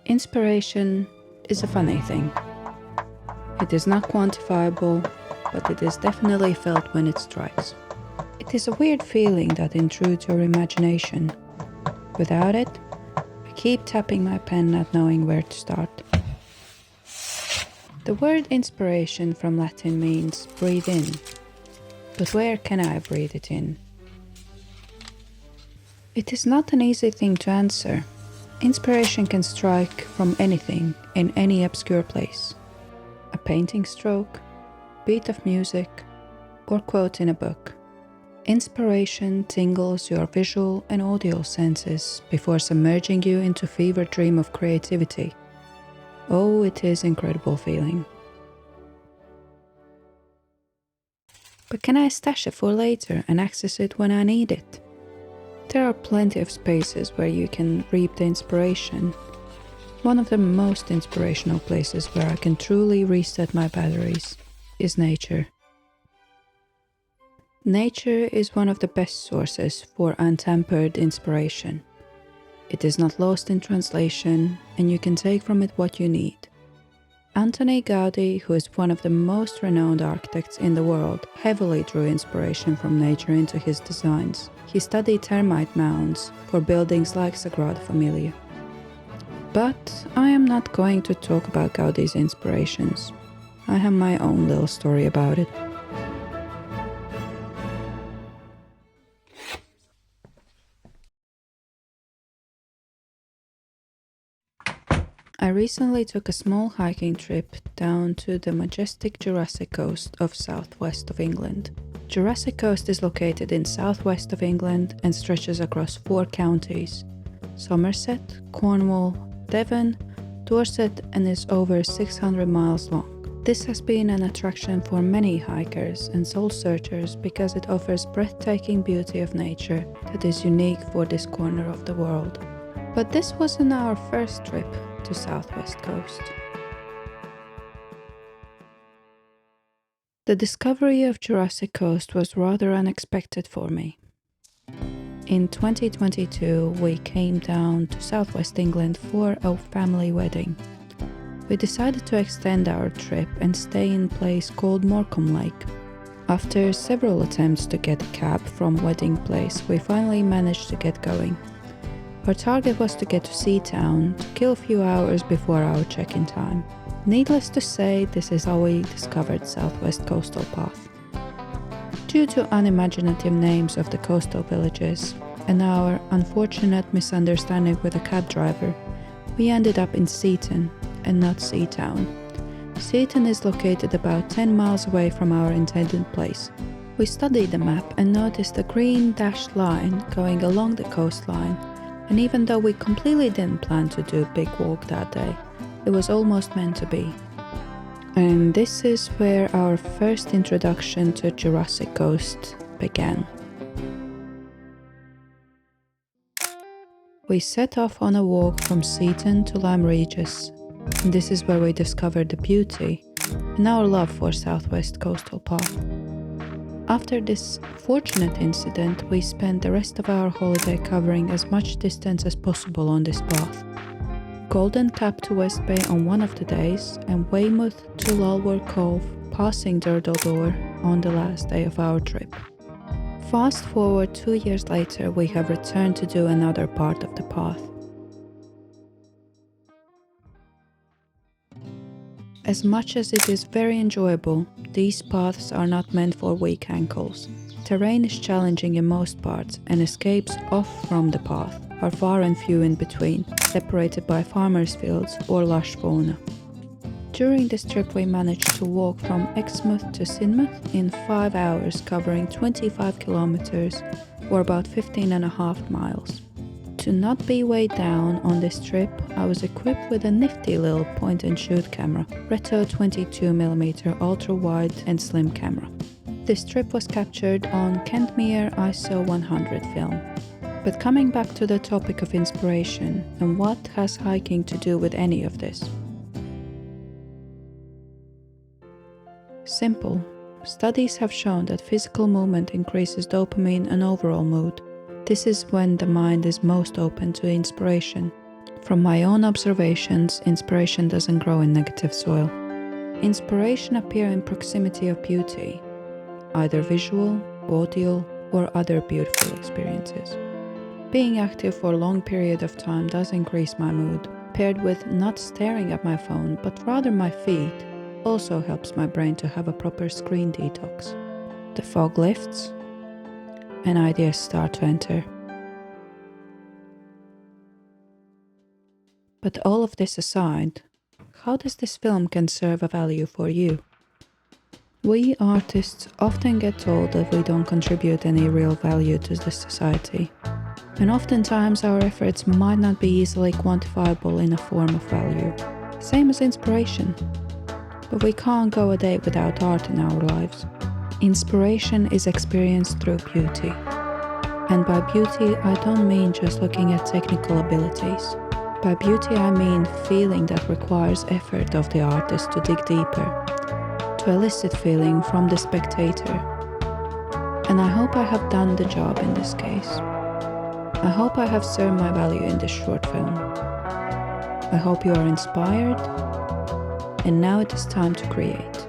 Inspiration is a funny thing. It is not quantifiable, but it is definitely felt when it strikes. It is a weird feeling that intrudes your imagination. Without it, I keep tapping my pen not knowing where to start. The word inspiration from Latin means breathe in. But where can I breathe it in? It is not an easy thing to answer. Inspiration can strike from anything, in any obscure place. A painting stroke, beat of music, or quote in a book. Inspiration tingles your visual and audio senses before submerging you into a fever dream of creativity. Oh, it is an incredible feeling. But can I stash it for later and access it when I need it? There are plenty of spaces where you can reap the inspiration. One of the most inspirational places where I can truly reset my batteries is nature. Nature is one of the best sources for untampered inspiration. It is not lost in translation, and you can take from it what you need. Antoni Gaudi, who is one of the most renowned architects in the world, heavily drew inspiration from nature into his designs. He studied termite mounds for buildings like Sagrada Familia. But I am not going to talk about Gaudi's inspirations. I have my own little story about it. I recently took a small hiking trip down to the majestic Jurassic Coast of southwest of England. Jurassic Coast is located in southwest of England and stretches across 4 counties: Somerset, Cornwall, Devon, Dorset, and is over 600 miles long. This has been an attraction for many hikers and soul searchers because it offers breathtaking beauty of nature that is unique for this corner of the world. But this wasn't our first trip to Southwest Coast. The discovery of Jurassic Coast was rather unexpected for me. In 2022, we came down to Southwest England for a family wedding. We decided to extend our trip and stay in a place called Morecambe Lake. After several attempts to get a cab from wedding place, we finally managed to get going. Our target was to get to Seatown to kill a few hours before our check-in time. Needless to say, this is how we discovered Southwest Coastal Path. Due to unimaginative names of the coastal villages and our unfortunate misunderstanding with a cab driver, we ended up in Seaton and not Seatown. Seaton is located about 10 miles away from our intended place. We studied the map and noticed a green dashed line going along the coastline. And even though we completely didn't plan to do a big walk that day, it was almost meant to be. And this is where our first introduction to Jurassic Coast began. We set off on a walk from Seaton to Lyme Regis, and this is where we discovered the beauty and our love for Southwest Coastal Path. After this fortunate incident, we spent the rest of our holiday covering as much distance as possible on this path. Golden Cap to West Bay on one of the days, and Weymouth to Lulworth Cove, passing Durdle Door on the last day of our trip. Fast forward 2 years later, we have returned to do another part of the path. As much as it is very enjoyable, these paths are not meant for weak ankles. Terrain is challenging in most parts, and escapes off from the path are far and few in between, separated by farmers' fields or lush fauna. During this trip we managed to walk from Exmouth to Sidmouth in 5 hours, covering 25 kilometers or about 15.5 miles. To not be weighed down on this trip, I was equipped with a nifty little point-and-shoot camera, Retro 22mm ultra-wide and slim camera. This trip was captured on Kentmere ISO 100 film. But coming back to the topic of inspiration, and what has hiking to do with any of this? Simple. Studies have shown that physical movement increases dopamine and overall mood. This is when the mind is most open to inspiration. From my own observations, inspiration doesn't grow in negative soil. Inspiration appears in proximity of beauty, either visual, audio, or other beautiful experiences. Being active for a long period of time does increase my mood, paired with not staring at my phone but rather my feet, also helps my brain to have a proper screen detox. The fog lifts, and ideas start to enter. But all of this aside, how does this film can serve a value for you? We artists often get told that we don't contribute any real value to the society, and oftentimes our efforts might not be easily quantifiable in a form of value, same as inspiration. But we can't go a day without art in our lives. Inspiration is experienced through beauty. And by beauty, I don't mean just looking at technical abilities. By beauty, I mean feeling that requires effort of the artist to dig deeper, to elicit feeling from the spectator. And I hope I have done the job in this case. I hope I have served my value in this short film. I hope you are inspired, and now it is time to create.